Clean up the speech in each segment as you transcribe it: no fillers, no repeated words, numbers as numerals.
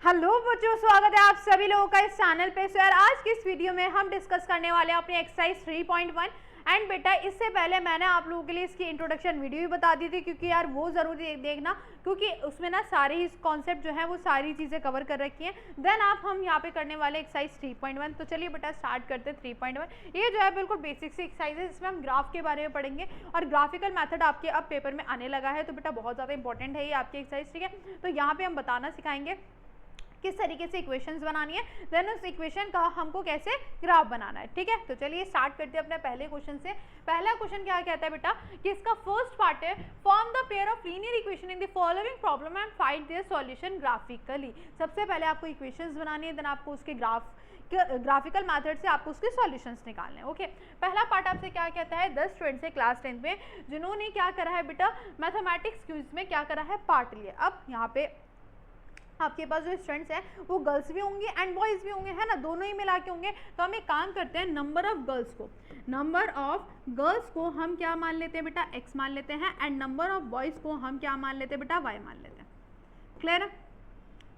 Hello बच्चों, स्वागत है आप सभी लोगों का इस चैनल पे। सर आज की इस वीडियो में हम डिस्कस करने वाले हैं अपनी एक्सरसाइज 3.1। एंड बेटा इससे पहले मैंने आप लोगों के लिए इसकी इंट्रोडक्शन वीडियो भी बता दी थी, क्योंकि यार वो ज़रूरी देखना, क्योंकि उसमें ना सारे ही कॉन्सेप्ट जो है वो सारी चीज़ें कवर कर रखी हैं। देन आप हम यहाँ पे करने वाले एक्सरसाइज 3.1। तो चलिए बेटा स्टार्ट करते हैं 3.1। ये जो है बिल्कुल बेसिक सी एक्सरसाइज है, जिसमें हम ग्राफ के बारे में पढ़ेंगे और ग्राफिकल मैथड आपके अब पेपर में आने लगा है। तो बेटा बहुत ज़्यादा इंपॉर्टेंट है ये आपकी एक्सरसाइज, ठीक है। तो यहाँ पे हम बताना सिखाएंगे किस तरीके से इक्वेशंस बनानी है, देन उस इक्वेशन का हमको कैसे ग्राफ बनाना है, ठीक है। तो चलिए स्टार्ट करते हैं अपने पहले क्वेश्चन से। पहला क्वेश्चन क्या कहता है बेटा कि इसका फर्स्ट पार्ट है form the pair of linear equation in the following problem and find their solution graphically. सबसे पहले आपको इक्वेशंस बनानी है, देन आपको उसके ग्राफिकल मेथड से आपको उसके सॉल्यूशंस निकालने हैं। ओके, पहला पार्ट आपसे क्या कहता है, 10 स्टूडेंट्स है क्लास 10 में जिन्होंने क्या करा है बेटा, मैथमेटिक्स क्विज में क्या करा है, पार्ट लिया। अब यहाँ पे आपके पास जो स्टूडेंट्स हैं वो गर्ल्स भी होंगे एंड बॉयज़ भी होंगे, है ना, दोनों ही मिला के होंगे। तो हम एक काम करते हैं, नंबर ऑफ गर्ल्स को हम क्या मान लेते हैं बेटा, x मान लेते हैं, एंड नंबर ऑफ बॉयज़ को हम क्या मान लेते हैं बेटा, y मान लेते हैं। क्लियर है?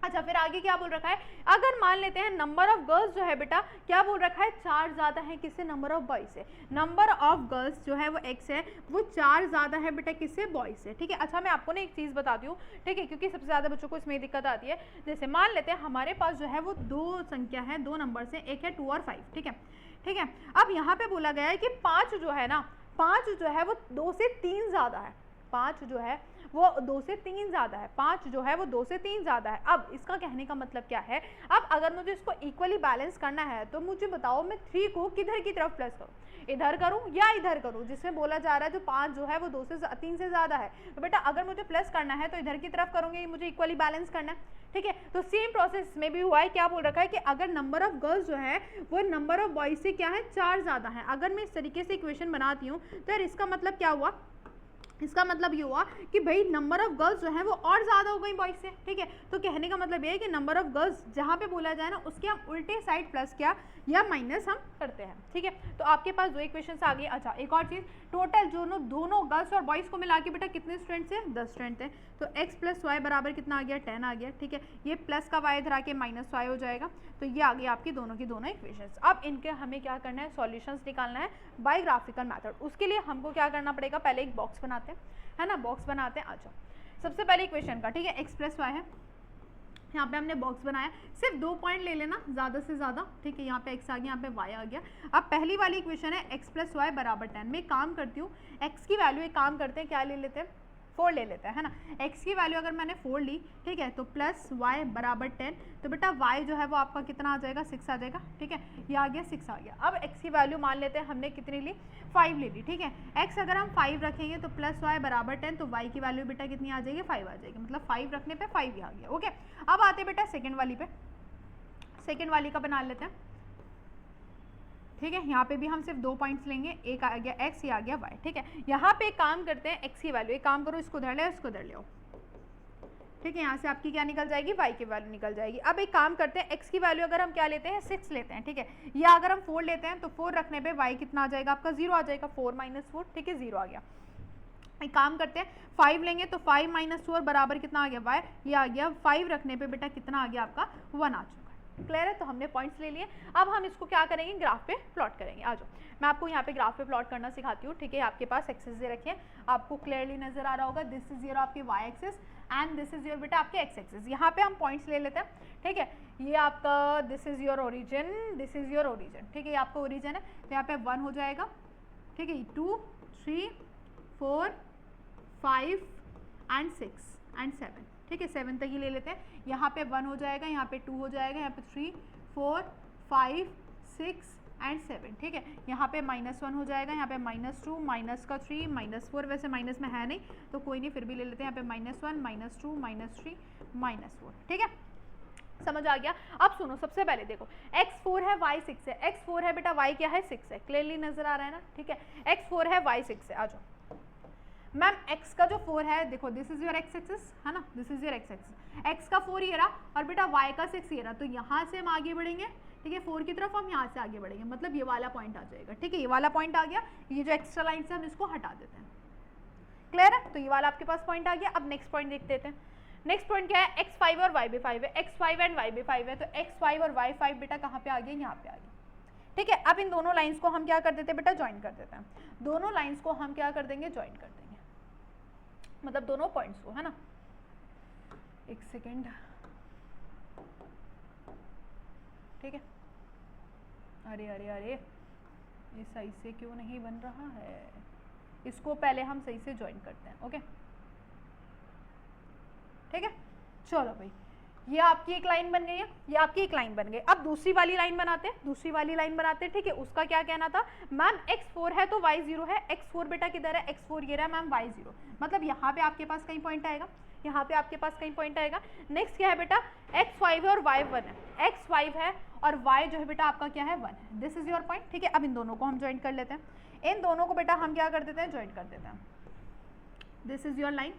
अच्छा, फिर आगे क्या बोल रखा है, अगर मान लेते हैं नंबर ऑफ गर्ल्स जो है बेटा क्या बोल रखा है, 4 ज़्यादा है किससे, नंबर ऑफ बॉयज से। नंबर ऑफ गर्ल्स जो है वो x है, वो 4 ज़्यादा है बेटा किससे, बॉयज से, ठीक है। अच्छा, मैं आपको ना एक चीज़ बताती हूँ, ठीक है, क्योंकि सबसे ज़्यादा बच्चों को इसमें दिक्कत आती है। जैसे मान लेते हैं हमारे पास जो है वो 2 संख्या है, 2 नंबर से, एक है 2 और 5, ठीक है, ठीक है। अब यहाँ पे बोला गया है कि 5 जो है ना, 5 जो है वो 2 से 3 ज़्यादा है, 5 जो है वो 2 से 3 ज़्यादा है, 5 जो है वो 2 से 3 ज़्यादा है। अब इसका कहने का मतलब क्या है, अब अगर मुझे इसको इक्वली बैलेंस करना है तो मुझे बताओ मैं 3 को किधर की तरफ प्लस करूँ, इधर करूँ या इधर करूँ, जिसमें बोला जा रहा है जो 5 जो है वो 2 से 3 से ज़्यादा है। तो बेटा अगर मुझे प्लस करना है तो इधर की तरफ करूँगी, मुझे इक्वली बैलेंस करना है, ठीक है। तो सेम प्रोसेस में भी हुआ है, क्या बोल रखा है कि अगर नंबर ऑफ गर्ल्स जो है वो नंबर ऑफ बॉयज़ से क्या है, 4 ज़्यादा है। अगर मैं इस तरीके से इक्वेशन बनाती हूँ तो यार इसका मतलब क्या हुआ, इसका मतलब ये हुआ कि भाई नंबर ऑफ गर्ल्स जो है वो और ज़्यादा हो गई बॉयज़ से, ठीक है। तो कहने का मतलब ये है कि नंबर ऑफ गर्ल्स जहाँ पे बोला जाए ना उसके हम उल्टे साइड प्लस क्या या माइनस हम करते हैं, ठीक है। तो आपके पास 2 इक्वेशंस आ गई। अच्छा, एक और चीज़, टोटल दोनों गर्ल्स और बॉयज़ को मिला के बेटा कितने स्टूडेंट्स हैं, 10 स्टूडेंट हैं। तो x प्लस वाई बराबर कितना आ गया, 10 आ गया, ठीक है। ये प्लस का y इधर आके माइनस वाई हो जाएगा। तो ये आ गई आपकी दोनों की दोनों इक्वेशंस। अब इनके हमें क्या करना है, सॉल्यूशंस निकालना है बाय ग्राफिकल मेथड। उसके लिए हमको क्या करना पड़ेगा, पहले एक बॉक्स बनाते हैं, है ना, बॉक्स बनाते हैं। आ जाओ, सबसे पहले इक्वेशन का, ठीक है, x प्लस वाई है, यहाँ पे हमने बॉक्स बनाया, सिर्फ 2 पॉइंट ले लेना ज़्यादा से ज़्यादा, ठीक है। यहाँ पे x आ गया, यहाँ पे y आ गया। अब पहली वाली इक्वेशन है x प्लस वाई बराबर 10। मैं एक काम करती हूँ, x की वैल्यू एक काम करते हैं, क्या ले लेते हैं, 4 ले लेते हैं, है ना। x की वैल्यू अगर मैंने 4 ली, ठीक है, तो प्लस y बराबर 10, तो बेटा y जो है वो आपका कितना आ जाएगा, 6 आ जाएगा, ठीक है। ये आ गया 6 आ गया। अब x की वैल्यू मान लेते हैं हमने कितनी ली, 5 ले ली, ठीक है। x अगर हम 5 रखेंगे तो प्लस y बराबर 10, तो y की वैल्यू बेटा कितनी आ जाएगी, 5 आ जाएगी, मतलब 5 रखने पे 5 ही आ गया। ओके, अब आते बेटा सेकेंड वाली पे, सेकेंड वाली का बना लेते हैं, ठीक है। यहाँ पे भी हम सिर्फ 2 पॉइंट्स लेंगे, एक आ गया x, ये आ गया y, ठीक है। यहाँ पे एक काम करते हैं, x की वैल्यू एक काम करो, इसको धर ले, इसको धर ले, ठीक है। यहाँ से आपकी क्या निकल जाएगी, y की वैल्यू निकल जाएगी। अब एक काम करते हैं, x की वैल्यू अगर हम क्या लेते हैं, 6 लेते हैं, ठीक है, या अगर हम 4 लेते हैं तो 4 रखने पे y कितना आ जाएगा आपका, 0 आ जाएगा, 4 माइनस 4, ठीक है, 0 आ गया। एक काम करते हैं, 5 लेंगे तो 5 माइनस 4 बराबर कितना आ गया, y, ये आ गया। 5 रखने पे बेटा कितना आ गया आपका, 1 आ चुका है। क्लियर है? तो हमने पॉइंट्स ले लिए। अब हम इसको क्या करेंगे, ग्राफ पे प्लॉट करेंगे। आ जाओ, मैं आपको यहाँ पे ग्राफ पे प्लॉट करना सिखाती हूँ, ठीक है। आपके पास एक्सेस दे रखे हैं, आपको क्लियरली नजर आ रहा होगा, दिस इज योर आपके y axis and this is your बेटा आपके x एक्सेस। यहाँ पे हम पॉइंट्स ले लेते हैं, ठीक है। ये आपका this is your origin, this is your origin, ठीक है, ये आपका ओरिजिन है। तो यहाँ पे 1 हो जाएगा, ठीक है, 2 3 4 5 एंड 6 एंड 7, ठीक है, 7 तक ही ले लेते हैं। यहाँ पे 1 हो जाएगा, यहाँ पे 2 हो जाएगा, यहाँ पे 3 4 5 6 एंड 7, ठीक है। यहाँ पे -1 हो जाएगा, यहाँ पे -2 माइनस का 3 -4, वैसे माइनस में है नहीं तो कोई नहीं, फिर भी ले लेते हैं। यहाँ पे -1 -2 -3 -4, ठीक है, समझ आ गया। अब सुनो, सबसे पहले देखो, x 4 है, y 6 है, x 4 है बेटा, y क्या है, 6 है, क्लियरली नजर आ रहा है ना, ठीक है। x 4 है, y 6 है। आ जाओ मैम, x का जो 4 है, देखो this is your x axis, है ना, this is your x axis, x का 4 ये रहा और बेटा y का 6 ये रहा। तो यहाँ से हम आगे बढ़ेंगे, ठीक है, 4 की तरफ हम यहाँ से आगे बढ़ेंगे, मतलब ये वाला पॉइंट आ जाएगा, ठीक है, ये वाला पॉइंट आ गया। ये जो एक्स्ट्रा लाइन से हम इसको हटा देते हैं, क्लियर है। तो ये वाला आपके पास पॉइंट आ गया। अब नेक्स्ट पॉइंट देख लेते हैं, नेक्स्ट पॉइंट क्या है, x5 और y भी 5 है, x5 एंड y भी 5 है, तो x5 और y5 बेटा कहाँ पे आ गए, यहाँ पे आ गए। ठीक है, अब इन दोनों लाइंस को हम क्या कर देते हैं बेटा, ज्वाइन कर देते हैं। दोनों लाइंस को हम क्या कर देंगे, ज्वाइन कर देंगे, मतलब दोनों पॉइंट्स को, है ना। एक सेकेंड, ठीक है। अरे अरे अरे, ये सही से क्यों नहीं बन रहा है, इसको पहले हम सही से ज्वाइन करते हैं। ओके, ठीक है। चलो भाई, ये आपकी एक लाइन बन गई है, ये आपकी एक लाइन बन गई। अब दूसरी वाली लाइन बनाते हैं, दूसरी वाली लाइन बनाते हैं। ठीक है, उसका क्या कहना था मैम, x4 है तो y 0 है, x4 बेटा किधर है, x4 ये रहा मैम, y 0, मतलब यहाँ पे आपके पास कहीं पॉइंट आएगा, यहाँ पे आपके पास कहीं पॉइंट आएगा। नेक्स्ट क्या है बेटा, x5 है और y 1 है, x5 है और y जो है बेटा आपका क्या है, 1 है। This is your point. ठीक है, अब इन दोनों को हम ज्वाइन कर लेते हैं, इन दोनों को बेटा हम क्या कर देते हैं, ज्वाइन कर देते हैं। This is your line.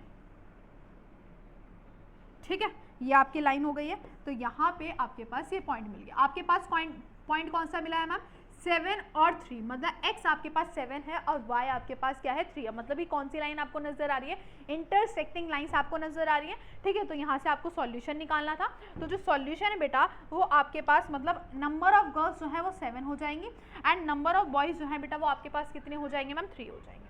ठीक है, ये आपकी लाइन हो गई है, तो यहाँ पे आपके पास ये पॉइंट मिल गया। आपके पास पॉइंट कौन सा मिला है मैम, 7 और 3, मतलब x आपके पास 7 है और y आपके पास क्या है, 3 है। मतलब ये कौन सी लाइन आपको नजर आ रही है, इंटरसेक्टिंग लाइंस आपको नजर आ रही है। ठीक है, तो यहाँ से आपको सॉल्यूशन निकालना था, तो जो सॉल्यूशन है बेटा वो आपके पास, मतलब नंबर ऑफ गर्ल्स जो है वो 7 हो जाएंगी एंड नंबर ऑफ बॉयज जो है बेटा वो आपके पास कितने हो जाएंगे मैम, 3 हो जाएंगे।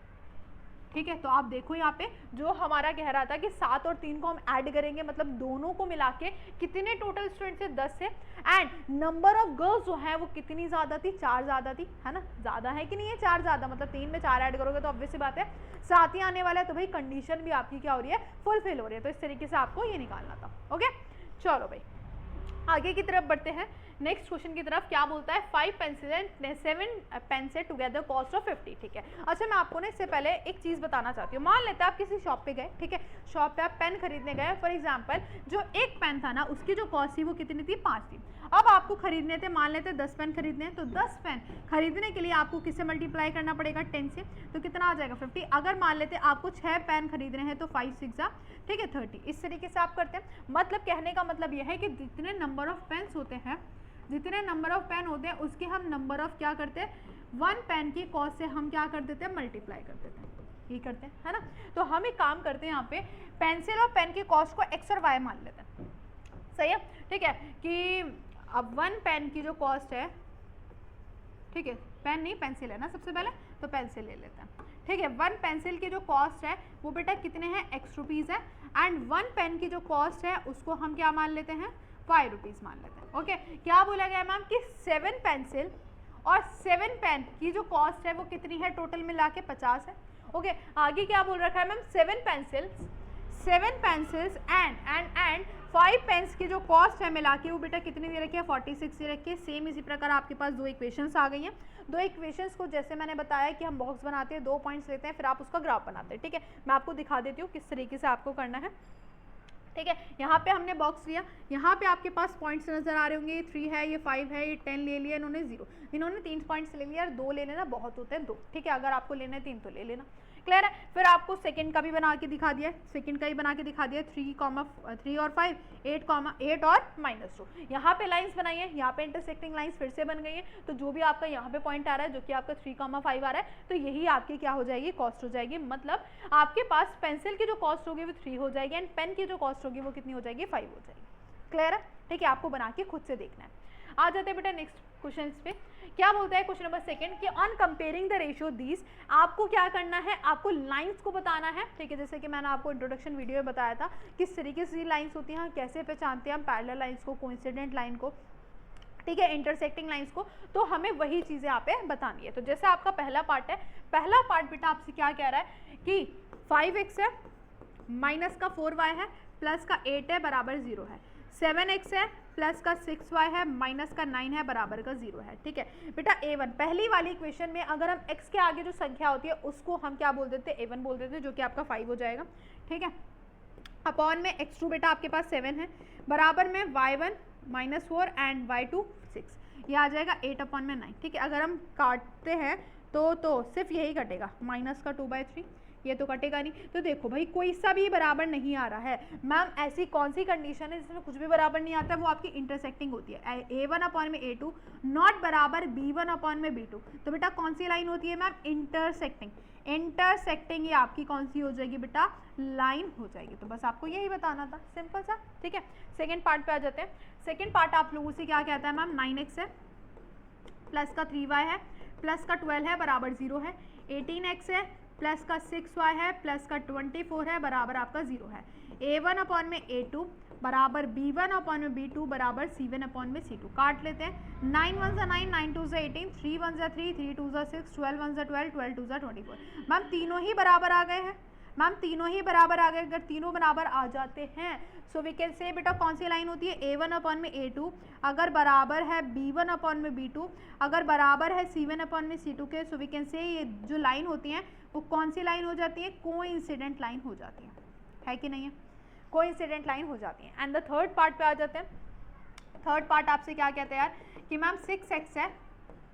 ठीक है, तो आप देखो यहाँ पे जो हमारा कह रहा था कि 7 और 3 को हम ऐड करेंगे, मतलब दोनों को मिला के कितने टोटल स्टूडेंट्स है, 10 है। एंड नंबर ऑफ गर्ल्स जो है वो कितनी ज्यादा थी, 4 ज्यादा थी, है ना। ज्यादा है कि नहीं है, 4 ज्यादा, मतलब 3 में 4 ऐड करोगे तो ऑब्वियस सी बात है 7 ही आने वाला है। तो भाई कंडीशन भी आपकी क्या हो रही है, फुलफिल हो रही है। तो इस तरीके से आपको ये निकालना था। ओके, चलो भाई आगे की तरफ बढ़ते हैं, नेक्स्ट क्वेश्चन की तरफ। क्या बोलता है, 5 पेंसिल एंड 7 पेन से टुगेदर कॉस्ट ऑफ 50। ठीक है, अच्छा मैं आपको ना इससे पहले एक चीज़ बताना चाहती हूँ। मान लेते हैं आप किसी शॉप पे गए, ठीक है, शॉप पे आप पेन खरीदने गए। फॉर एग्जांपल जो एक पेन था ना, उसकी जो कॉस्ट थी वो कितनी थी, 5 थी। अब आपको खरीदने थे, मान लेते 10 पेन खरीदने हैं, तो 10 पेन खरीदने के लिए आपको किससे मल्टीप्लाई करना पड़ेगा, 10 से, तो कितना आ जाएगा, 50। अगर मान लेते आपको 6 पेन खरीदने हैं तो 5 6 ठीक है 30। इस तरीके से आप करते हैं। मतलब कहने का मतलब यह है कि जितने नंबर ऑफ पेन्स होते हैं, जितने नंबर ऑफ पेन होते हैं उसके हम नंबर ऑफ क्या करते हैं, 1 पेन की कॉस्ट से हम क्या कर देते हैं, मल्टीप्लाई कर देते हैं, ये करते हैं, है ना। तो हम एक काम करते हैं, यहाँ पे पेंसिल और पेन की कॉस्ट को x और y मान लेते हैं। सही है, ठीक है, कि अब 1 पेन की जो कॉस्ट है, ठीक है, पेन नहीं पेंसिल है ना, सबसे पहले तो पेंसिल ले लेते हैं। ठीक है, 1 पेंसिल की जो कॉस्ट है वो बेटा कितने हैं, x रुपीज़ है। एंड 1 पेन की जो कॉस्ट है उसको हम क्या मान लेते हैं, 5 रुपीज़ मान लेते हैं। ओके, क्या बोला गया मैम कि 7 पेंसिल और 7 पेन की जो कॉस्ट है वो कितनी है, टोटल मिला के 50 है। ओके, आगे क्या बोल रखा है मैम, 7 पेंसिल्स एंड 5 पेन्स की जो कॉस्ट है मिला के वो बेटा कितनी दे रखी है, 46 दे रखी है। सेम इसी प्रकार आपके पास 2 इक्वेशंस आ गई हैं। 2 इक्वेशंस को जैसे मैंने बताया कि हम बॉक्स बनाते हैं, 2 पॉइंट्स लेते हैं, फिर आप उसका ग्राफ बनाते हैं। ठीक है, मैं आपको दिखा देती हूँ किस तरीके से आपको करना है। ठीक है, यहाँ पे हमने बॉक्स लिया, यहाँ पे आपके पास पॉइंट्स नजर आ रहे होंगे, ये 3 है, ये 5 है, ये 10 ले लिया इन्होंने, 0, इन्होंने 3 पॉइंट्स ले लिया, 2 ले लेना बहुत होते हैं 2। ठीक है, अगर आपको लेना है 3 तो ले लेना। क्लियर है। फिर आपको सेकंड का भी बना के दिखा दिया, सेकंड का ही बना के दिखा दिया, 3 और 5, 8 और -2। यहाँ पे लाइंस बनाई है, यहाँ पे इंटरसेक्टिंग लाइंस फिर से बन गई है। तो जो भी आपका यहाँ पे पॉइंट आ रहा है, जो कि आपका 3, 5 आ रहा है, तो यही आपकी क्या हो जाएगी, कॉस्ट हो जाएगी। मतलब आपके पास पेंसिल की जो कॉस्ट होगी वो 3 हो जाएगी एंड पेन की जो कॉस्ट होगी वो कितनी हो जाएगी, 5 हो जाएगी। क्लियर है। ठीक है, आपको बना के खुद से देखना है। आ जाते हैं बेटा नेक्स्ट क्वेश्चन पे। क्या बोलता है क्वेश्चन नंबर 2 कि on comparing the ratio these, आपको क्या करना है, आपको लाइंस को बताना है। ठीक है, जैसे कि मैंने आपको इंट्रोडक्शन वीडियो में बताया था किस तरीके से लाइंस होती हैं, कैसे पहचानते हैं हम पैरेलल लाइंस को, कोइंसिडेंट लाइन को, ठीक है, इंटरसेक्टिंग लाइंस को। तो हमें वही चीज़ें यहाँ पे बतानी है। तो जैसे आपका पहला पार्ट है, पहला पार्ट बेटा आपसे क्या कह रहा है कि 5x है, माइनस का 4y है, प्लस का 8 है, बराबर 0 है, 7x है, प्लस का 6y है, माइनस का 9 है, बराबर का 0 है। ठीक है बेटा, a1 पहली वाली इक्वेशन में अगर हम x के आगे जो संख्या होती है उसको हम क्या बोल देते हैं, a1 बोल देते हैं, जो कि आपका 5 हो जाएगा। ठीक है, अपॉन में x2 बेटा आपके पास 7 है, बराबर में y1 -4 एंड y2 6, ये आ जाएगा 8 में 9। ठीक है, अगर हम काटते हैं तो सिर्फ यही कटेगा, माइनस का 2/3, ये तो कटेगा नहीं। तो देखो भाई कोई सा भी बराबर नहीं आ रहा है। मैम ऐसी कौन सी कंडीशन है जिसमें कुछ भी बराबर नहीं आता है? वो आपकी इंटरसेक्टिंग होती है। A1 अपॉन में A2 नॉट बराबर B1 अपॉन में B2। तो बेटा कौन सी लाइन होती है मैम? इंटरसेक्टिंग। इंटरसेक्टिंग ये आपकी कौन सी हो जाएगी बेटा? लाइन हो जाएगी। तो बस आपको यही बताना था, सिंपल सा, ठीक है। सेकेंड पार्ट पे आ जाते हैं। सेकेंड पार्ट आप लोगों से क्या कहता है मैम? 9x है प्लस का 3y है प्लस का 12 है बराबर 0 है। 18x है प्लस का 6y है प्लस का 24 है बराबर आपका 0 है। A1 अपॉन में A2 बराबर B1 अपॉन में B2 बराबर C1 अपॉन में C2। काट लेते हैं। 9 1 9 9 2 18 3 1 3 3 2 6 12 1 12 12 2 24। मैम तीनों ही बराबर आ गए हैं। मैम तीनों ही बराबर आ गए। अगर तीनों बराबर आ जाते हैं सो वी कैन से बेटा कौन सी लाइन होती है? A1 अपॉन में A2 अगर बराबर है B1 अपॉन में B2 अगर बराबर है C1 अपॉन में C2 के, सो वी कैन से ये जो लाइन होती हैं वो कौन सी लाइन हो जाती है? कोइंसिडेंट लाइन हो जाती है कि नहीं है? कोइंसिडेंट लाइन हो जाती है। एंड द थर्ड पार्ट पे आ जाते हैं। थर्ड पार्ट आपसे क्या कहते हैं यार कि मैम 6x है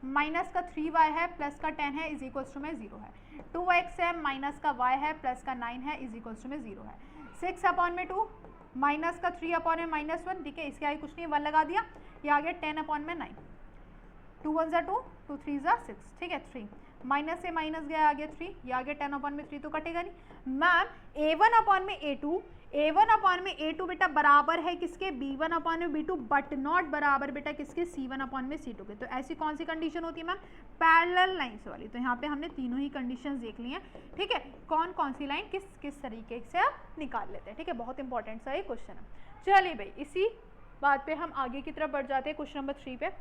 माइनस का 3y है प्लस का 10 है इज इक्वल्स टू में 0 है। 2x है माइनस का y है प्लस का 9 है इज इक्वल्स टू में 0 है। 6 अपॉन में 2 माइनस का 3 अपॉन में माइनस 1, ठीक है, इसके आगे कुछ नहीं, 1 लगा दिया। ये आ गया 10 अपॉन में 9, 2 1 2 2 3 6, ठीक है, 3 माइनस से माइनस गया आ गया 3, ये आ गया 10 अपॉन में 3 तो कटेगा नहीं। मैम A1 अपॉन में A2 A1 अपॉन में A2 बेटा बराबर है किसके? B1 अपॉन में B2 बट नॉट बराबर बेटा किसके? C1 अपॉन में C2 के। तो ऐसी कौन सी कंडीशन होती है मैम? पैरेलल लाइंस वाली। तो यहाँ पे हमने तीनों ही कंडीशंस देख ली हैं, ठीक है। कौन कौन सी लाइन किस किस तरीके से आप निकाल लेते हैं, ठीक है। बहुत इंपॉर्टेंट सा ये क्वेश्चन है। चलिए भाई इसी बात पे हम आगे की तरफ बढ़ जाते हैं क्वेश्चन नंबर 3 पे।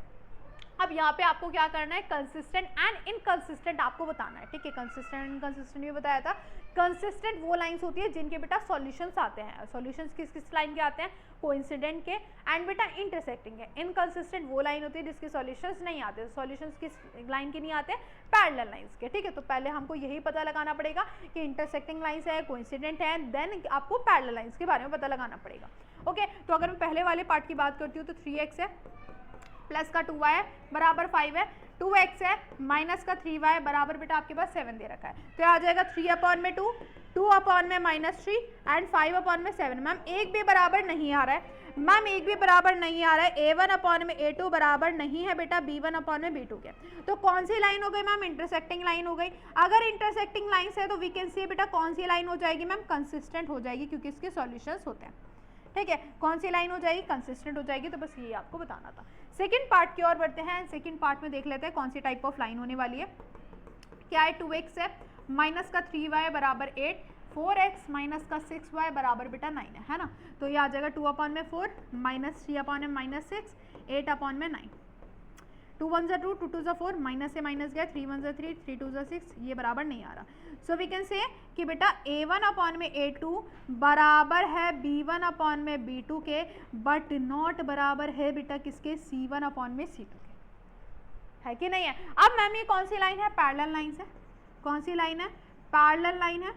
अब यहाँ पे आपको क्या करना है? कंसिस्टेंट एंड इनकंसिस्टेंट आपको बताना है, ठीक है। कंसिस्टेंट इनकंसिस्टेंट भी बताया था। कंसिस्टेंट वो लाइंस होती है जिनके बेटा सॉल्यूशंस आते हैं। सॉल्यूशंस किस किस लाइन के आते हैं? कोइंसिडेंट के एंड बेटा इंटरसेक्टिंग है। इनकंसिस्टेंट वो लाइन होती है जिसके सॉल्यूशंस नहीं आते। सॉल्यूशंस किस लाइन के नहीं आते? पैरेलल लाइंस के, ठीक है। तो पहले हमको यही पता लगाना पड़ेगा कि इंटरसेक्टिंग लाइंस है, कोइंसिडेंट है, देन आपको पैरेलल लाइंस के बारे में पता लगाना पड़ेगा। ओके, तो अगर मैं पहले वाले पार्ट की बात करती हूँ तो 3x है प्लस का 2y है बराबर 5 है। 2x है माइनस का 3y बराबर बेटा आपके पास 7 दे रखा है। तो आ जाएगा 3 अपॉन में 2, 2 अपॉन में -3 एंड 5 अपॉन में 7। मैम एक भी बराबर नहीं आ रहा है। मैम एक भी बराबर नहीं आ रहा है। A1 अपॉन में A2 बराबर नहीं है बेटा B1 अपॉन में B2 के। तो कौन सी लाइन हो गई मैम? इंटरसेक्टिंग लाइन हो गई। अगर इंटरसेक्टिंग लाइन है तो वी कैन सी बेटा कौन सी लाइन हो जाएगी मैम? कंसिस्टेंट हो जाएगी क्योंकि इसके सॉल्यूशंस होते हैं, ठीक है। कौन सी लाइन हो जाएगी? कंसिस्टेंट हो जाएगी। तो बस ये आपको बताना था। सेकंड पार्ट की ओर बढ़ते हैं। सेकंड पार्ट में देख लेते हैं कौन सी टाइप ऑफ लाइन होने वाली है। क्या है? 2x है माइनस का 3y बराबर 8, 4x माइनस का 6y बराबर बेटा 9 है ना। तो ये आ जाएगा 2 अपॉन में 4 माइनस 3 अपॉन में -6 8 अपॉन में 9। 2 1 2 2 2 4 माइनस से माइनस गया, 3 1 3 3 2 6, ये बराबर नहीं आ रहा। सो वी कैन से कि बेटा A1 अपॉन में A2 बराबर है B1 अपॉन में B2 के बट नॉट बराबर है बेटा किसके? C1 अपॉन में C2 के, है कि नहीं है? अब मैम ये कौन सी लाइन है? पैरेलल लाइन है। कौन सी लाइन है? पैरेलल लाइन है।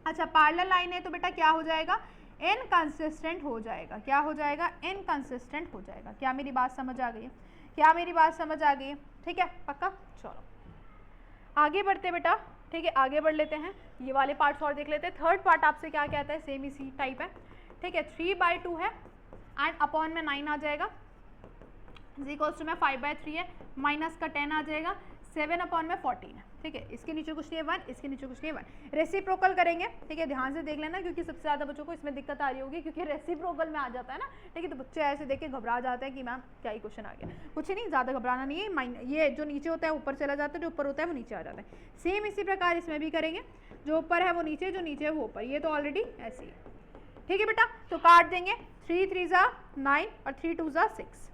अच्छा पैरेलल लाइन है तो बेटा क्या हो जाएगा? इनकंसिस्टेंट हो जाएगा। क्या हो जाएगा? इनकंसिस्टेंट हो जाएगा। क्या मेरी बात समझ आ गई है? क्या मेरी बात समझ आ गई है? ठीक है, पक्का। चलो आगे बढ़ते बेटा, ठीक है, आगे बढ़ लेते हैं। ये वाले पार्ट्स और देख लेते हैं। थर्ड पार्ट आपसे क्या कहता है? सेम इसी टाइप है, ठीक है। 3/2 है एंड अपॉन में 9 आ जाएगा इज इक्वल्स टू में 5/3 है माइनस का 10 आ जाएगा, 7 अपॉन में 14 है, ठीक है। इसके नीचे कुछ नहीं है 1, इसके नीचे कुछ नहीं है 1। रेसिप्रोकल करेंगे, ठीक है, ध्यान से देख लेना क्योंकि सबसे ज़्यादा बच्चों को इसमें दिक्कत आ रही होगी क्योंकि रेसिप्रोकल में आ जाता है ना, ठीक है। तो बच्चे ऐसे देख के घबरा जाते हैं कि मैम क्या ही क्वेश्चन आ गया। कुछ नहीं, ज़्यादा घबराना नहीं है। ये जो नीचे होता है ऊपर चला जाता है, जो ऊपर होता है वो नीचे आ जाता है। सेम इसी प्रकार इसमें भी करेंगे, जो ऊपर है वो नीचे, जो नीचे है वो ऊपर। ये तो ऑलरेडी ऐसे ही है, ठीक है बेटा। तो काट देंगे, 3 3 9 और 3 2 6।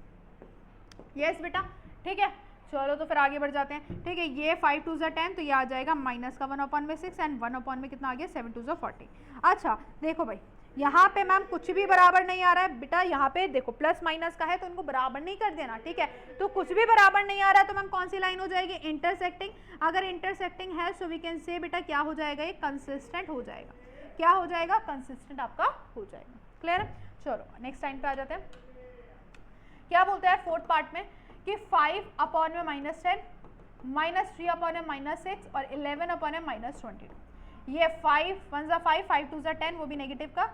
यस बेटा, ठीक है। चलो तो फिर आगे बढ़ जाते हैं, ठीक है। ये 5 2 10 तो ये आ जाएगा माइनस का 1 अपॉन में 6 एंड 1 अपॉन में कितना आ गया? 7 2 40। अच्छा देखो भाई यहाँ पे मैम कुछ भी बराबर नहीं आ रहा है बेटा। यहाँ पे देखो प्लस माइनस का है तो उनको बराबर नहीं कर देना, ठीक है। तो कुछ भी बराबर नहीं आ रहा है तो मैम कौन सी लाइन हो जाएगी? इंटरसेक्टिंग। अगर इंटरसेक्टिंग है सो वी कैन से बेटा क्या हो जाएगा? ये कंसिस्टेंट हो जाएगा। क्या हो जाएगा? कंसिस्टेंट आपका हो जाएगा। क्लियर है? चलो नेक्स्ट टाइम पे आ जाते हैं। क्या बोलते हैं फोर्थ पार्ट में कि 5 अपॉन में -10 -3 अपॉन में -6 और 11 अपॉन में -22। ये 5 1 ज़ा 5 5 2 ज़ा 10, वो भी नेगेटिव का,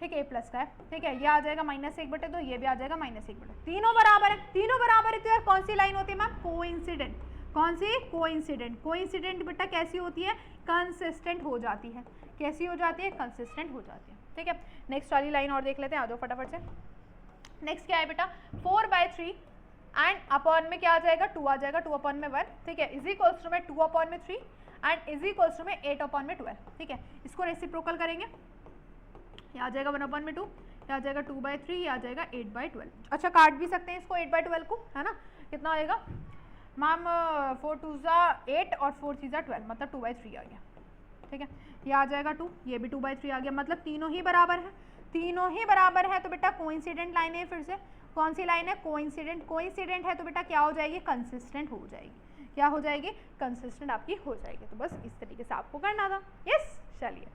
ठीक है, ए प्लस का है, ठीक है, ये आ जाएगा -1/2, ये भी आ जाएगा -1/2, तीनों बराबर है, तीनों बराबर है, तो यार कौन सी लाइन होती है मैम? कोइंसिडेंट। कौन सी? कोइंसिडेंट। कोइंसिडेंट बेटा कैसी होती है? कंसिस्टेंट हो जाती है। कैसी हो जाती है? कंसिस्टेंट हो जाती है, ठीक है। नेक्स्ट वाली लाइन और देख लेते हैं, आ जाओ फटाफट से। नेक्स्ट क्या है बेटा? 4/3 एंड अपॉन में क्या आ जाएगा? 2 आ जाएगा, 2/1, ठीक है, इज इक्वल्स टू में 2/3 एंड इज इक्वल्स टू में 8/12, ठीक है। इसको रेसिप्रोकल करेंगे, ये आ जाएगा 1/2, ये आ जाएगा 2/3, ये आ जाएगा 8/12। अच्छा, काट भी सकते हैं इसको 8/12 को, है ना। कितना आएगा मैम? 4 2 ज़ा 8 और 4 3 ज़ा 12, मतलब 2/3 आ गया, ठीक है। ये आ जाएगा 2, ये भी 2/3 आ गया, मतलब तीनों ही बराबर है, तीनों ही बराबर है। तो बेटा कोइंसिडेंट लाइन है, फिर से कौन सी लाइन है? कोइंसिडेंट। कोइंसिडेंट है तो बेटा क्या हो जाएगी? कंसिस्टेंट हो जाएगी। क्या हो जाएगी? कंसिस्टेंट आपकी हो जाएगी। तो बस इस तरीके से आपको करना था। यस, चलिए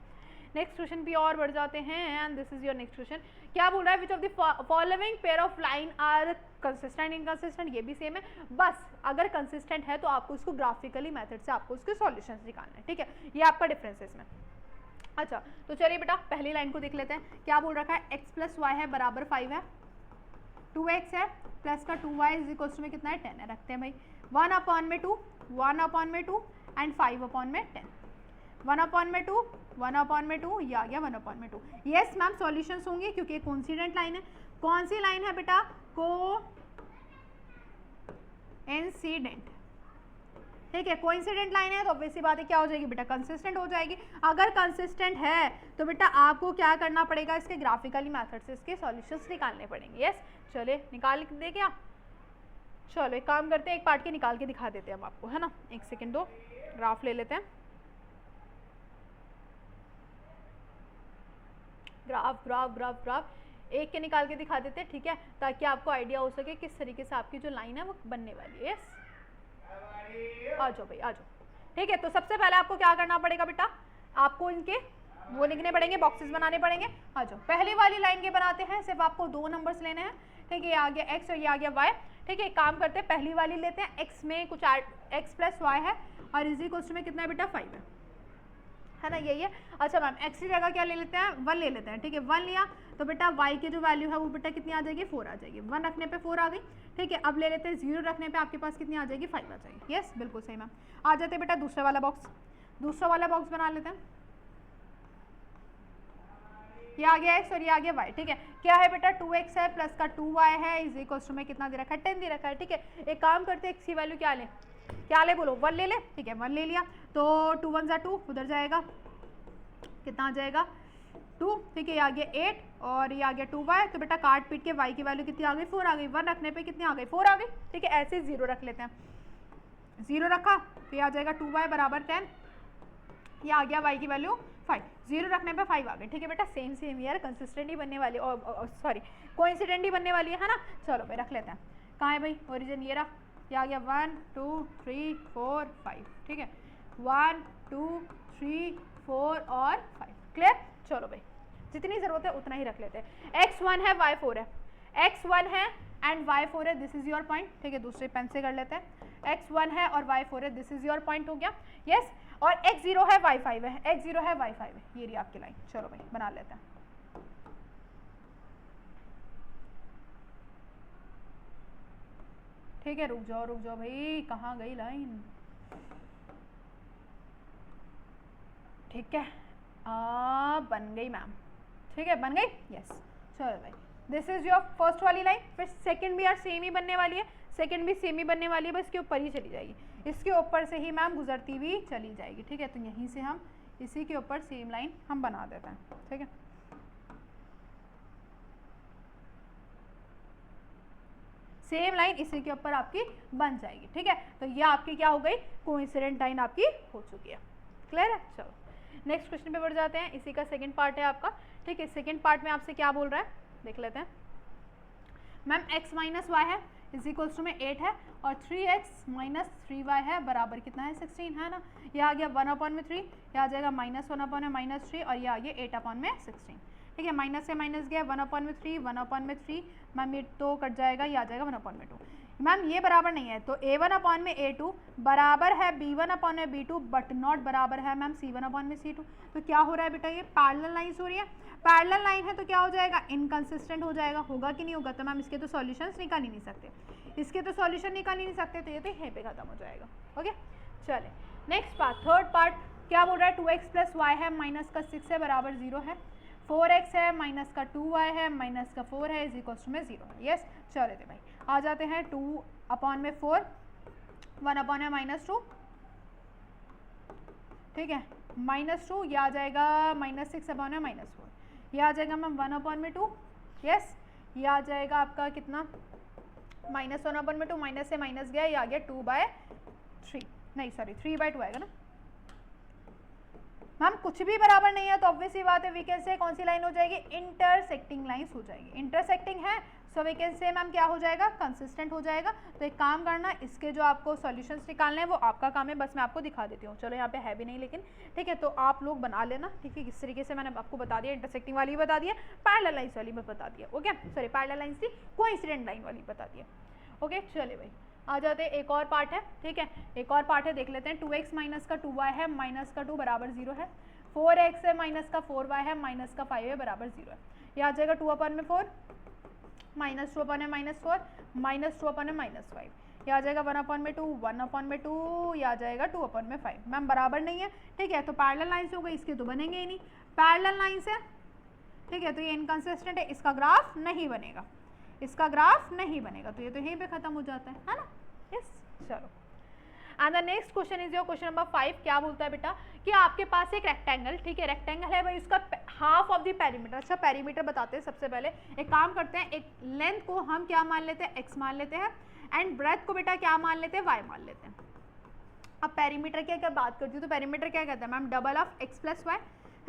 नेक्स्ट क्वेश्चन पे और बढ़ जाते हैं, and this is your next question. क्या बोल रहा है? Which of the following pair of line are consistent inconsistent? ये भी सेम है, बस अगर कंसिस्टेंट है तो आपको इसको ग्राफिकली मेथड से आपको उसके सॉल्यूशंस निकालना है, ठीक है। ये आपका डिफरेंस है इसमें। अच्छा, तो चलिए बेटा पहली लाइन को देख लेते हैं। क्या बोल रखा है? x + y है बराबर 5 है, 2x है प्लस का 2y इज इक्वल टू में कितना है? 10 है। रखते हैं भाई 1/2, 1/2 एंड 5/10, 1/2, 1/2, ये आ गया 1/2। यस मैम, सॉल्यूशंस होंगे क्योंकि ये कोइंसिडेंट लाइन है। कौन सी लाइन है बेटा? कोइंसिडेंट, ठीक है। कोइंसिडेंट लाइन है तो ऑब्वियस सी बात है क्या हो जाएगी बेटा? कंसिस्टेंट हो जाएगी। अगर कंसिस्टेंट है तो बेटा आपको क्या करना पड़ेगा? इसके ग्राफिकली मेथड से इसके सॉल्यूशंस निकालने पड़ेंगे। यस, चलिए निकाल दे क्या? चलो एक काम करते हैं, एक पार्ट के निकाल के दिखा देते हैं हम आपको, है ना। एक सेकेंड दो, ग्राफ ले लेते हैं। ग्राफ ग्राफ ग्राफ ग्राफ एक के निकाल के दिखा देते हैं, ठीक है, ताकि आपको आइडिया हो सके किस तरीके से आपकी जो लाइन है वो बनने वाली है। यस, आ जाओ भाई, आ जाओ, ठीक है। तो सबसे पहले आपको क्या करना पड़ेगा बेटा? आपको इनके वो लिखने पड़ेंगे, बॉक्सेस बनाने पड़ेंगे। आ जाओ, पहली वाली लाइन के बनाते हैं। सिर्फ आपको 2 नंबर्स लेने हैं, ठीक है। ये आ गया x और ये आ गया y, ठीक है। एक काम करते हैं, पहली वाली लेते हैं। x में कुछ x + y है और इज इक्वल टू में कितना है बेटा? 5 है ना, यही है। अच्छा मैम, x की जगह क्या ले लेते हैं? 1 ले लेते हैं, ठीक है। 1 लिया तो बेटा y की जो वैल्यू है वो बेटा कितनी आ जाएगी? 4 आ जाएगी। 1 रखने पे 4 आ गई, ठीक है। अब ले लेते हैं 0 रखने पे आपके पास कितनी आ जाएगी? 5 आ जाएगी। यस, बिल्कुल सही मैम। आ जाते हैं बेटा दूसरा वाला बॉक्स, दूसरा वाला बॉक्स बना लेते हैं। ये आ गया x और ये आ गया y, ठीक है। क्या है बेटा? 2x है प्लस का 2y है इज इक्वल टू में कितना दे रखा है? 10 दे रखा है, ठीक है। एक काम करते हैं, x की वैल्यू क्या ले? क्या ले बोलो? 1 ले ले, ठीक है। 1 ले लिया तो 2 1 ज़ा 2, उधर जाएगा, कितना आ जाएगा? 2, ठीक है। ये आ गया 8 और ये आ गया 2y, तो बेटा काट पीट के y की वैल्यू कितनी आ गई? 4 आ गई। 1 रखने पे कितनी आ गई? 4 आ गई, ठीक है। ऐसे 0 रख लेते हैं, 0 रखा तो ये आ जाएगा 2y बराबर 10, ये आ गया y की वैल्यू 5, 0 रखने पे 5 आ गए, ठीक है बेटा। सेम सेम यार, कंसिस्टेंट ही बनने वाली, और सॉरी कोइंसिडेंट ही बनने वाली है ना। चलो भाई रख लेते हैं। कहाँ है भाई ओरिजिन? ये रहा, ये आ गया 1 2 3 4 5, ठीक है। 1 2 3 4 और 5, क्लियर। चलो भाई जितनी ज़रूरत है उतना ही रख लेते हैं। x1 है y4 है, x1 है एंड y4 है, दिस इज़ योर पॉइंट, ठीक है। दूसरे पेन से कर लेते हैं। x1 है और y4 है, दिस इज़ योर पॉइंट, हो गया। यस, और x0 है y5 है, x0 है y5 है, ये रही आपकी लाइन। चलो भाई बना लेते हैं। ठीक है, रुक जाओ भाई, कहाँ गई लाइन? ठीक है, बन गई मैम, ठीक है, बन गई। यस, चलो भाई दिस इज योर फर्स्ट वाली लाइन। फिर सेकंड भी यार सेम ही बनने वाली है, सेकंड भी सेम ही बनने वाली है, बस इसके ऊपर ही चली जाएगी, इसके ऊपर से ही मैम गुजरती हुई चली जाएगी, ठीक है। तो यहीं से हम इसी के ऊपर सेम लाइन हम बना देते हैं, ठीक है। सेम लाइन इसी के ऊपर आपकी बन जाएगी, ठीक है। तो ये आपकी क्या हो गई? कोइंसिडेंट लाइन आपकी हो चुकी है, क्लियर है। चलो नेक्स्ट क्वेश्चन पे बढ़ जाते हैं, इसी का सेकंड पार्ट है आपका, ठीक है। सेकंड पार्ट में आपसे क्या बोल रहा है देख लेते हैं। मैम x - y है इज इक्वल्स टू में 8 है और 3x - 3y है बराबर कितना है? 16 है ना। ये आ गया 1/3, ये आ जाएगा -1/3 और ये आ गया 8/16, ठीक है। माइनस से माइनस गया 1/3, 1/3 मैम ये तो कट जाएगा, ये आ जाएगा 1/2। मैम ये बराबर नहीं है, तो a1 अपॉन में a2 बराबर है b1 अपॉन में b2 बट नॉट बराबर है मैम c1 अपॉन में c2। तो क्या हो रहा है बेटा, ये पैरेलल लाइंस हो रही है। पैरेलल लाइन है तो क्या हो जाएगा, इनकंसिस्टेंट हो जाएगा, होगा कि नहीं होगा। तो मैम इसके तो सॉल्यूशंस निकाल ही नहीं सकते, इसके तो सॉल्यूशन निकाल ही नहीं सकते, तो ये तो यहीं पे खत्म हो जाएगा। ओके चले नेक्स्ट पार्ट, थर्ड पार्ट क्या बोल रहा है, 2x प्लस वाई है माइनस का 6 है बराबर 0 है, 4x है माइनस का 2y है माइनस का 4 है इज इक्वल्स टू में 0 है। यस चले थे भाई, आ जाते हैं 2 अपॉन में 4, 1 अपॉन में -2, ठीक है, -2 ये आ जाएगा -6 अपॉन में -4, ये आ जाएगा मैम 1 अपॉन में 2, यस ये आ जाएगा आपका कितना -1 अपॉन में 2, माइनस से माइनस गया, ये आ गया 2/3, नहीं सॉरी 3/2 आएगा ना मैम। कुछ भी बराबर नहीं है तो ऑब्वियस सी बात है वी कैन से कौन सी लाइन हो जाएगी, इंटरसेक्टिंग लाइंस हो जाएगी। इंटरसेक्टिंग है so we can say ma'am क्या हो जाएगा, कंसिस्टेंट हो जाएगा। तो एक काम करना, इसके जो आपको सॉल्यूशंस निकालने हैं वो आपका काम है, बस मैं आपको दिखा देती हूँ। चलो यहाँ पे है भी नहीं लेकिन ठीक है, तो आप लोग बना लेना, ठीक है। किस तरीके से मैंने आपको बता दिया, इंटरसेक्टिंग वाली भी बता दिया, पैरेलल लाइंस वाली भी बता दिया। ओके सॉरी पैरेलल लाइंस थी, कोइंसिडेंट लाइन वाली बता दिया। ओके चले भाई आ जाते हैं, एक और पार्ट है, ठीक है, एक और पार्ट है देख लेते हैं। 2x माइनस का 2y है माइनस का 2 बराबर 0 है, 4x है माइनस का 4y है माइनस का 5 है बराबर 0 है। ये आ जाएगा 2 अपॉन में 4 माइनस 2 अपॉन में -4 माइनस 2 अपॉन में -5, ये आ जाएगा 1 अपॉन में 2 1 अपॉन में 2, ये आ जाएगा 2 अपॉन में 5। मैम बराबर नहीं है, ठीक है, तो पैरेलल लाइंस हो गई, इसके तो बनेंगे ही नहीं, पैरेलल लाइंस है, ठीक है, तो ये इनकंसिस्टेंट है, इसका ग्राफ नहीं बनेगा, इसका ग्राफ नहीं बनेगा, तो ये तो यहीं पे खत्म हो जाता है ना। यस चलो and the next question is your question number 5। क्या बोलता है बेटा कि आपके पास एक रेक्टेंगल, ठीक है, रेक्टेंगल है भाई, उसका हाफ ऑफ द पेरीमीटर। अच्छा पेरीमीटर बताते हैं सबसे पहले, एक काम करते हैं, एक लेंथ को हम क्या मान लेते हैं, x मान लेते हैं, एंड ब्रेथ को बेटा क्या मान लेते हैं, y मान लेते हैं। अब पेरीमीटर की अगर बात करती हूँ तो पेरीमीटर क्या कहते हैं ma'am, double of x plus y,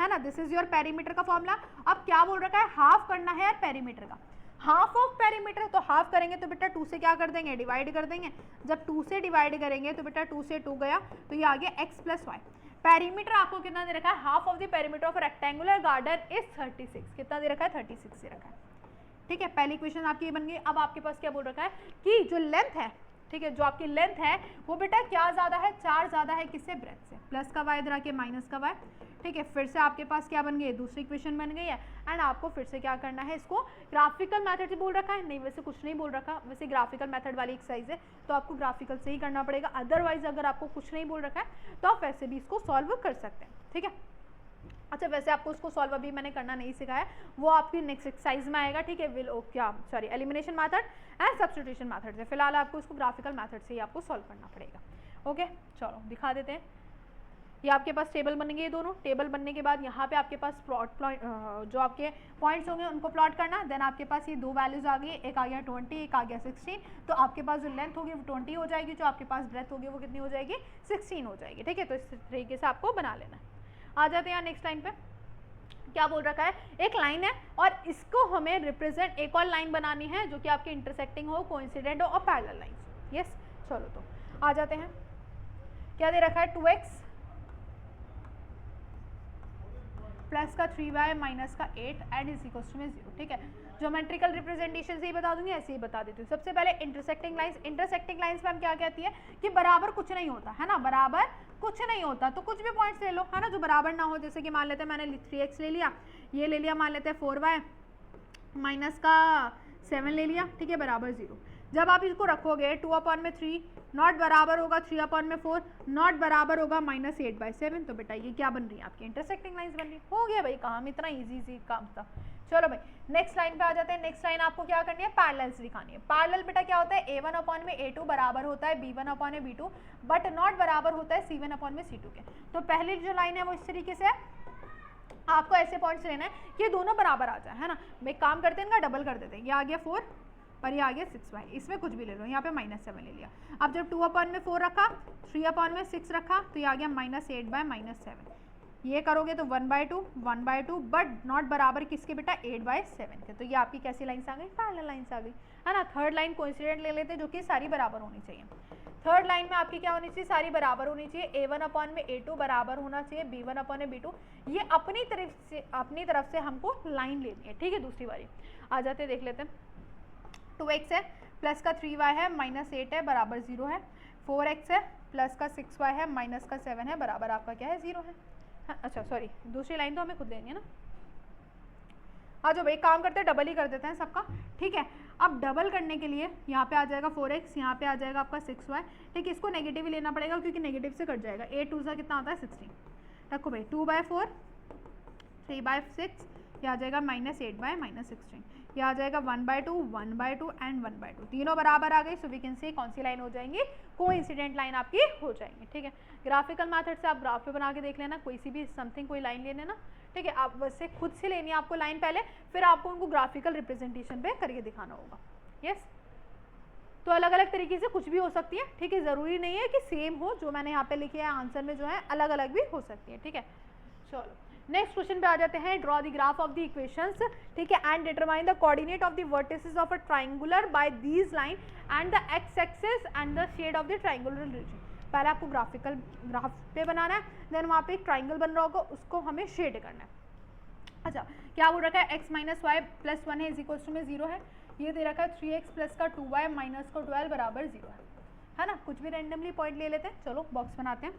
है ना, दिस इज योर पेरीमीटर का फॉर्मूला। अब क्या बोल रखा है, हाफ करना है यार पेरीमीटर का, हाफ ऑफ पेरीमीटर, तो हाफ करेंगे तो बेटा 2 से क्या कर देंगे, डिवाइड कर देंगे। जब 2 से डिवाइड करेंगे तो बेटा 2 से 2 गया, तो ये आ गया x प्लस वाई। पेरीमीटर आपको कितना दे रखा है, half of the perimeter of rectangular garden is 36, कितना दे रखा है, 36 दे रखा है, ठीक है। पहली इक्वेशन आपकी ये बन गई। अब आपके पास क्या बोल रखा है कि जो लेंथ है, ठीक है, जो आपकी लेंथ है वो बेटा क्या ज़्यादा है, 4 ज़्यादा है किससे, ब्रेथ से, प्लस का y इधर आके माइनस का y, ठीक है। फिर से आपके पास क्या बन गई, दूसरी इक्वेशन बन गई है, एंड आपको फिर से क्या करना है, इसको ग्राफिकल मेथड से बोल रखा है, नहीं वैसे कुछ नहीं बोल रखा, वैसे ग्राफिकल मेथड वाली एक्सरसाइज है तो आपको ग्राफिकल से ही करना पड़ेगा, अदरवाइज अगर आपको कुछ नहीं बोल रखा है तो आप वैसे भी इसको सॉल्व कर सकते हैं, ठीक है। अच्छा वैसे आपको उसको सॉल्व अभी मैंने करना नहीं सिखाया, वो आपकी नेक्स्ट एक्सरसाइज में आएगा, ठीक है, विल क्या sorry elimination method and substitution method से। फिलहाल आपको उसको ग्राफिकल मेथड से ही आपको सॉल्व करना पड़ेगा। ओके चलो दिखा देते हैं, ये आपके पास टेबल बनेंगे, ये दोनों टेबल बनने के बाद यहाँ पे आपके पास प्लॉट जो आपके पॉइंट्स होंगे उनको प्लॉट करना। देन आपके पास ये दो वैल्यूज आ गई, एक आ गया 20, एक आ गया 16, तो आपके पास जो लेंथ होगी वो 20 हो जाएगी, जो आपके पास ब्रेथ होगी वो कितनी हो जाएगी, 16 हो जाएगी, ठीक है। तो इस तरीके से आपको बना लेना है। आ जाते हैं यहाँ नेक्स्ट लाइन पे, क्या बोल रखा है, एक लाइन है और इसको हमें रिप्रेजेंट एक और लाइन बनानी है जो कि आपकी इंटरसेक्टिंग हो, कोइंसिडेंट हो और पैरेलल लाइंस। यस चलो तो आ जाते हैं, क्या दे रखा है, 2x प्लस का 3y माइनस का 8 एंड इज इक्वल्स टू में 0, ठीक है। ज्योमेट्रिकल रिप्रेजेंटेशन से ही बता दूंगी, ऐसे ही बता देती हूँ। सबसे पहले इंटरसेक्टिंग लाइंस, इंटरसेक्टिंग लाइंस में हम क्या कहती है कि बराबर कुछ नहीं होता है ना, बराबर कुछ नहीं होता, तो कुछ भी पॉइंट्स ले लो है ना जो बराबर ना हो। जैसे कि मान लेते हैं मैंने 3x ले लिया, ये ले लिया, मान लेते हैं 4y माइनस का 7 ले लिया, ठीक है, बराबर 0। जब आप इसको रखोगे 2/3 नॉट बराबर होगा 3/4, नॉट बराबर होगा -8/7, तो बेटा ये क्या बन रही है आपकी इंटरसेक्टिंग लाइंस बन रही है। हो गया भाई काम, इतना इजी काम था। चलो भाई नेक्स्ट लाइन पे आ जाते हैं। नेक्स्ट लाइन आपको क्या करनी है, पैरेलल्स दिखानी है। पैरेलल बेटा क्या होता है, a1/a2 बराबर होता है b1/b2 बट नॉट बराबर होता है c1/c2 के। तो पहली जो लाइन है वो इस तरीके से है, आपको ऐसे पॉइंट्स लेना है कि ये दोनों बराबर आ जाए, है ना। मैं काम करते हैं इनका डबल कर देते हैं, ये आ गया 4 और ये आ गया 6y, इसमें कुछ भी ले लो, यहाँ पे -7 ले लिया। अब जब 2/4 रखा, 3/6 रखा, तो ये आ गया -8/7। ये करोगे तो 1/2 बट नॉट बराबर किसके बेटा, 8/7 के। तो ये आपकी कैसी लाइन्स आ गई, पैरेलल लाइन्स आ गई, है ना। थर्ड लाइन कोइंसिडेंट ले लेते हैं जो कि सारी बराबर होनी चाहिए। थर्ड लाइन में आपकी क्या होनी चाहिए, सारी बराबर होनी चाहिए। a1/a2 बराबर होना चाहिए b1/b2। ये अपनी तरफ से हमको लाइन लेनी है, ठीक है। दूसरी बारी आ जाते हैं, देख लेते हैं। 2x है प्लस का 3y है माइनस 8 है बराबर 0 है, 4x है प्लस का 6y है माइनस का 7 है बराबर आपका क्या है 0 है। हाँ, अच्छा सॉरी दूसरी लाइन तो हमें खुद लेनी है ना। हाँ जो भाई काम करते हैं डबल ही कर देते हैं सबका, ठीक है। अब डबल करने के लिए यहाँ पे आ जाएगा 4x, यहाँ पे आ जाएगा आपका 6y, ठीक है। इसको नेगेटिव ही लेना पड़ेगा क्योंकि नेगेटिव से कट जाएगा। 8 2 सा कितना आता है 16, रखो भाई 2/4 3/6, यह आ जाएगा -8/-16, यह आ जाएगा 1/2 1/2 एंड 1/2, तीनों बराबर आ गई। सो वी कैन से कौन सी लाइन हो जाएंगी, कोइंसिडेंट लाइन आपकी हो जाएंगी, ठीक है। ग्राफिकल मेथड से आप ग्राफ पे बना के देख लेना, कोई सी भी समथिंग कोई लाइन ले लेना, ठीक है। आप वैसे खुद से लेनी है आपको लाइन पहले, फिर आपको उनको ग्राफिकल रिप्रेजेंटेशन पे करके दिखाना होगा। यस, तो अलग अलग तरीके से कुछ भी हो सकती है, ठीक है। ज़रूरी नहीं है कि सेम हो, जो मैंने यहाँ पे लिखी है आंसर में जो है अलग अलग भी हो सकती है, ठीक है। चलो नेक्स्ट क्वेश्चन पे आ जाते हैं। Draw the graph of the equations, ठीक है, and determine the coordinate of the vertices of a triangular by these line and the x axis and the shade of the triangular region. पहले आपको graphical graph पे बनाना है, then वहाँ पे एक triangle बन रहा होगा, उसको हमें शेड करना है। अच्छा क्या बोल रखा है, x - y + 1 है इज इक्वल्स टू में 0 है। ये दे रखा है 3x प्लस का 2y माइनस का 12 बराबर 0 है ना। कुछ भी रैंडमली पॉइंट ले लेते हैं। चलो बॉक्स बनाते हैं।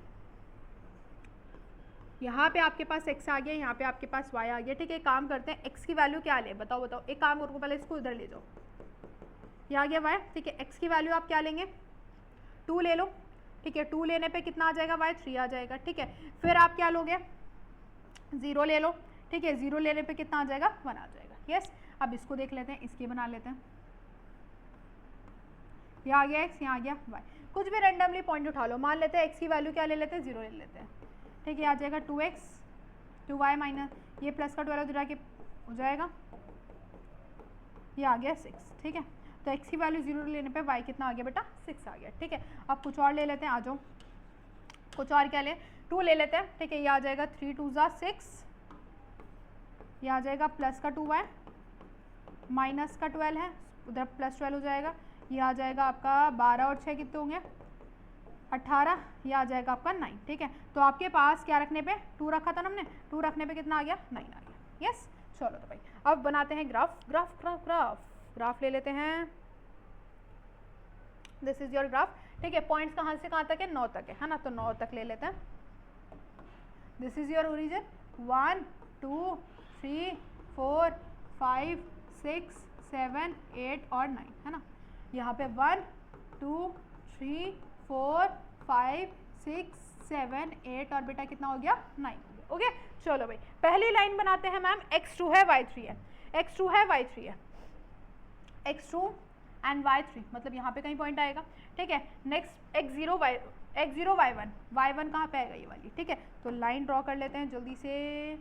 यहाँ पे आपके पास x आ गया, यहाँ पे आपके पास y आ गया, ठीक है। एक काम करते हैं, x की वैल्यू क्या ले, बताओ बताओ। एक काम करो, पहले इसको इधर ले जाओ, ये आ गया y, ठीक है। x की वैल्यू आप क्या लेंगे, 2 ले लो, ठीक है। 2 लेने पे कितना आ जाएगा y, 3 आ जाएगा, ठीक है। फिर आप क्या लोगे, 0 ले लो, ठीक है। 0 लेने पे कितना आ जाएगा, 1 आ जाएगा। यस, अब इसको देख लेते हैं, इसकी बना लेते हैं। ये आ गया x, यहाँ आ गया y। कुछ भी रैंडमली पॉइंट उठा लो, मान लेते हैं x की वैल्यू क्या ले लेते हैं, 0 ले लेते हैं, ठीक है। आ जाएगा 2x 2y माइनस ये प्लस का 12 उधर के हो जाएगा, ये आ गया 6, ठीक है। तो x की वैल्यू 0 लेने पे y कितना आ गया बेटा, 6 आ गया, ठीक है। अब कुछ और ले लेते हैं, आ जाओ कुछ और क्या ले, 2 ले लेते हैं, ठीक है। ये आ जाएगा 3 2 = 6, ये आ जाएगा प्लस का 2y माइनस का 12 है, उधर प्लस 12 हो जाएगा। ये आ जाएगा आपका 12 और 6 कितने होंगे, 18, ये आ जाएगा आपका 9, ठीक है। तो आपके पास क्या रखने पे, 2 रखा था ना हमने, 2 रखने पे कितना आ गया, 9 आ गया। यस, चलो तो भाई अब बनाते हैं graph. Graph graph graph graph ले लेते हैं। दिस इज योर ग्राफ, ठीक है। पॉइंट्स कहाँ से कहाँ तक है, 9 तक है ना, तो 9 तक ले लेते हैं। दिस इज योर ओरिजिन, 1 2 3 4 5 6 7 8 और 9 है ना। यहाँ पे 1 2 3 4 5 6 7 8 और बेटा कितना हो गया, 9 हो गया। ओके चलो भाई पहली लाइन बनाते हैं मैम, x2 है y3 है, x2 है y3 है, x2 एंड y3 मतलब यहाँ पे कहीं पॉइंट आएगा, ठीक है। नेक्स्ट x0 y1, y1 कहाँ पे आएगा, ये वाली, ठीक है। तो लाइन ड्रॉ कर लेते हैं जल्दी से।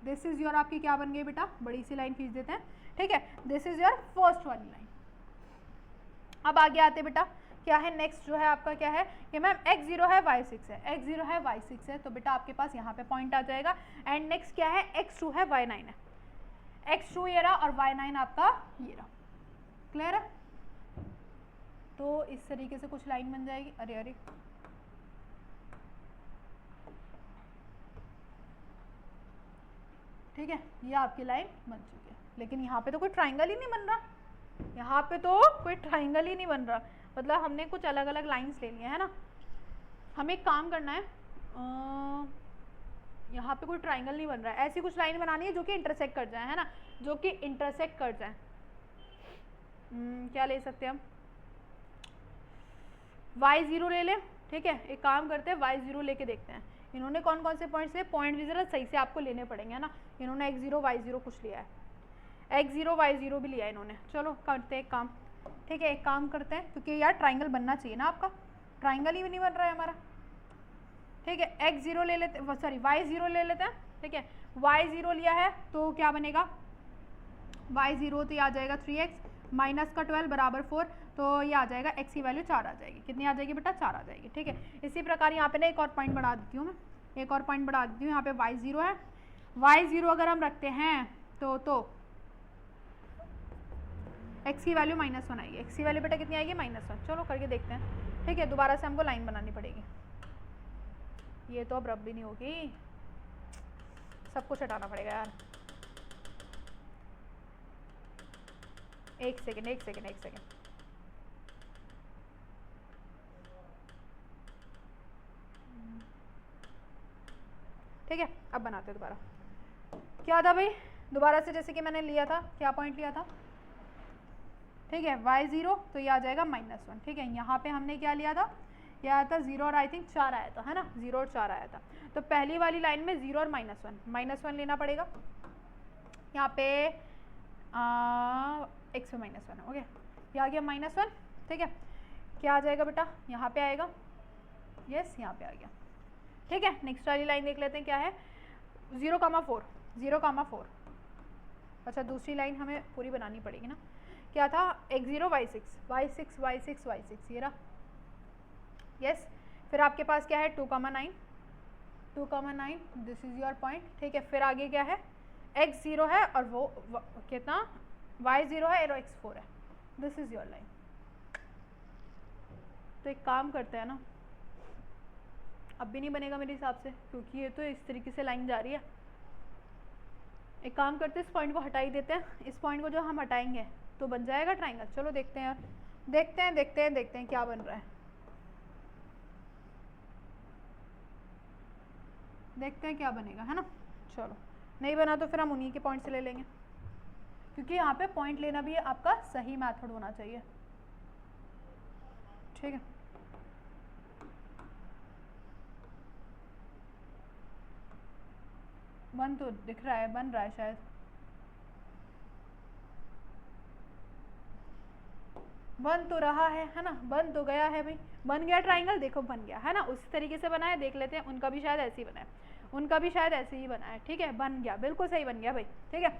दिस इज योर आपकी क्या बन गई बेटा, बड़ी सी लाइन खींच देते हैं, ठीक है। दिस इज योर फर्स्ट वाली लाइन। अब आगे आते बेटा, क्या है नेक्स्ट जो है आपका क्या है कि मैम x0 है y6 है, x0 है y6 है, तो बेटा आपके पास यहाँ पे पॉइंट आ जाएगा। एंड नेक्स्ट क्या है, x2 है y9 है, x2 ये रहा और y9 आपका ये रहा, क्लियर है। तो इस तरीके से कुछ लाइन बन जाएगी। अरे अरे ठीक है, ये आपकी लाइन बन चुकी है, लेकिन यहाँ पे तो कोई ट्राइंगल ही नहीं बन रहा, यहाँ पे तो कोई ट्राइंगल ही नहीं बन रहा, मतलब हमने कुछ अलग अलग लाइंस ले लिए है ना। हमें एक काम करना है, यहाँ पे कोई ट्राइंगल नहीं बन रहा है, ऐसी कुछ लाइन बनानी है जो कि इंटरसेक्ट कर जाए, है ना, जो कि इंटरसेक्ट कर जाए। क्या ले सकते हैं हम, y0 ले लें, ठीक है। एक काम करते हैं y0 लेके देखते हैं इन्होंने कौन कौन से पॉइंट से, पॉइंट भी जरा सही से आपको लेने पड़ेंगे, है ना। इन्होंने x0 y0 कुछ लिया है, x0 y0 भी लिया है इन्होंने। चलो करते हैं एक काम, ठीक है। एक काम करते हैं, क्योंकि यार ट्राइंगल बनना चाहिए ना, आपका ट्राइंगल ही नहीं बन रहा है हमारा, ठीक है। x0 ले लेते, सॉरी y0 ले लेते हैं, ठीक है। y0 लिया है तो क्या बनेगा, y0 तो ये आ जाएगा 3x माइनस का 12 बराबर 4, तो ये आ जाएगा x की वैल्यू 4 आ जाएगी, कितनी आ जाएगी बेटा, 4 आ जाएगी, ठीक है। इसी प्रकार यहाँ पे ना एक और पॉइंट बढ़ा देती हूँ मैं, एक और पॉइंट बढ़ा देती हूँ। यहाँ पे y0 है, y0 अगर हम रखते हैं तो x की वैल्यू -1 आएगी, x की वैल्यू बेटा कितनी आएगी, -1। चलो करके देखते हैं, ठीक है। दोबारा से हमको लाइन बनानी पड़ेगी, ये तो अब रब भी नहीं होगी, सब कुछ हटाना पड़ेगा यार। एक सेकेंड ठीक है, अब बनाते हैं दोबारा। क्या था भाई, दोबारा से जैसे कि मैंने लिया था, क्या पॉइंट लिया था, ठीक है, y0 तो ये आ जाएगा -1, ठीक है। यहाँ पे हमने क्या लिया था, क्या आया था 0 और आई थिंक 4 आया था, है ना, 0 और 4 आया था। तो पहली वाली लाइन में 0 और -1 लेना पड़ेगा। यहाँ पे x में -1 है, ओके, ये आ गया -1, ठीक है। क्या आ जाएगा बेटा, यहाँ पे आएगा, यस यहाँ पे आ गया, ठीक है। नेक्स्ट वाली लाइन देख लेते हैं क्या है, 0,4। अच्छा दूसरी लाइन हमें पूरी बनानी पड़ेगी ना, क्या था, x0 y6 ये रहा, यस। फिर आपके पास क्या है 2,9 दिस इज योर पॉइंट, ठीक है। फिर आगे क्या है, x0 है और वो कितना y0 है और x4 है, दिस इज योर लाइन। तो एक काम करते हैं ना, अब भी नहीं बनेगा मेरे हिसाब से, क्योंकि ये तो इस तरीके से लाइन जा रही है। एक काम करते हैं, इस पॉइंट को हटा ही देते हैं, इस पॉइंट को जो हम हटाएंगे तो बन जाएगा ट्राइंगल। चलो देखते हैं यार, देखते हैं क्या बन रहा है, देखते हैं क्या बनेगा, है ना। चलो नहीं बना तो फिर हम उन्हीं के पॉइंट से ले लेंगे, क्योंकि यहाँ पे पॉइंट लेना भी आपका सही मेथड होना चाहिए, ठीक है। बन तो दिख रहा है, बन रहा है शायद, बन तो रहा है ना, बन तो गया है भाई, बन गया ट्राइंगल, देखो बन गया, है ना। उसी तरीके से बना है, देख लेते हैं, उनका भी शायद ऐसे ही बना है, उनका भी शायद ऐसे ही बना है, ठीक है। बन गया, बिल्कुल सही बन गया भाई, ठीक है।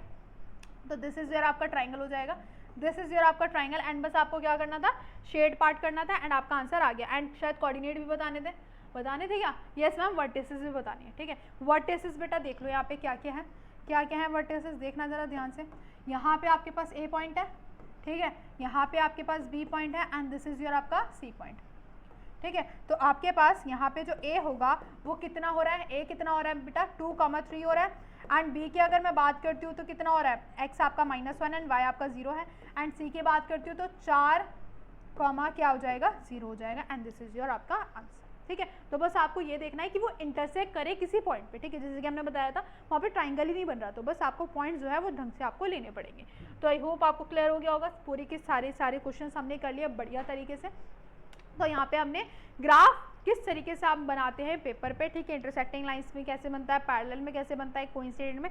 तो दिस इज योर आपका ट्राइंगल हो जाएगा, दिस इज योर आपका ट्राइंगल। एंड बस आपको क्या करना था, शेड पार्ट करना था, एंड आपका आंसर आ गया। एंड शायद कोऑर्डिनेट भी बताने थे क्या, यस मैम, वर्टिसेस भी बतानी है, ठीक है। वर्टिसेस बेटा देख लो यहाँ पे क्या क्या है, वर्टिसेस देखना जरा ध्यान से। यहाँ पे आपके पास ए पॉइंट है, ठीक है, यहाँ पे आपके पास बी पॉइंट है, एंड दिस इज योर आपका सी पॉइंट, ठीक है। तो आपके पास यहाँ पे जो ए होगा वो कितना हो रहा है, ए कितना हो रहा है बेटा 2,3 हो रहा है। एंड बी की अगर मैं बात करती हूँ तो कितना हो रहा है, x आपका -1 एंड y आपका 0 है। एंड सी की बात करती हूँ तो 4, क्या हो जाएगा 0 हो जाएगा, एंड दिस इज योर आपका आंसर, ठीक है। तो बस आपको ये देखना है कि वो इंटरसेक्ट करे किसी पॉइंट पे, ठीक है। जैसे कि हमने बताया था वहाँ पे ट्राइंगल ही नहीं बन रहा, तो बस आपको पॉइंट जो है वो ढंग से आपको लेने पड़ेंगे। तो आई होप आपको क्लियर हो गया होगा, पूरी के सारे क्वेश्चन हमने कर लिए बढ़िया तरीके से। तो यहाँ पे हमने ग्राफ किस तरीके से आप बनाते हैं पेपर पे, ठीक है, इंटरसेक्टिंग लाइंस में कैसे बनता है, पैरेलल में कैसे बनता है, कोइंसिडेंट में,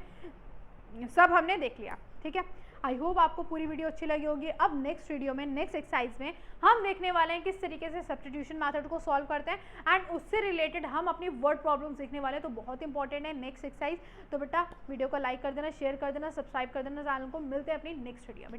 सब हमने देख लिया, ठीक है। आई होप आपको पूरी वीडियो अच्छी लगी होगी। अब नेक्स्ट वीडियो में, नेक्स्ट एक्सरसाइज में हम देखने वाले हैं किस तरीके से सब्स्टिट्यूशन मेथड को सॉल्व करते हैं, एंड उससे रिलेटेड हम अपनी वर्ड प्रॉब्लम्स देखने वाले हैं। तो बहुत इंपॉर्टेंट है नेक्स्ट एक्सरसाइज। तो बेटा वीडियो को लाइक कर देना, शेयर कर देना, सब्सक्राइब कर देना चैनल को। मिलते हैं अपनी नेक्स्ट वीडियो में।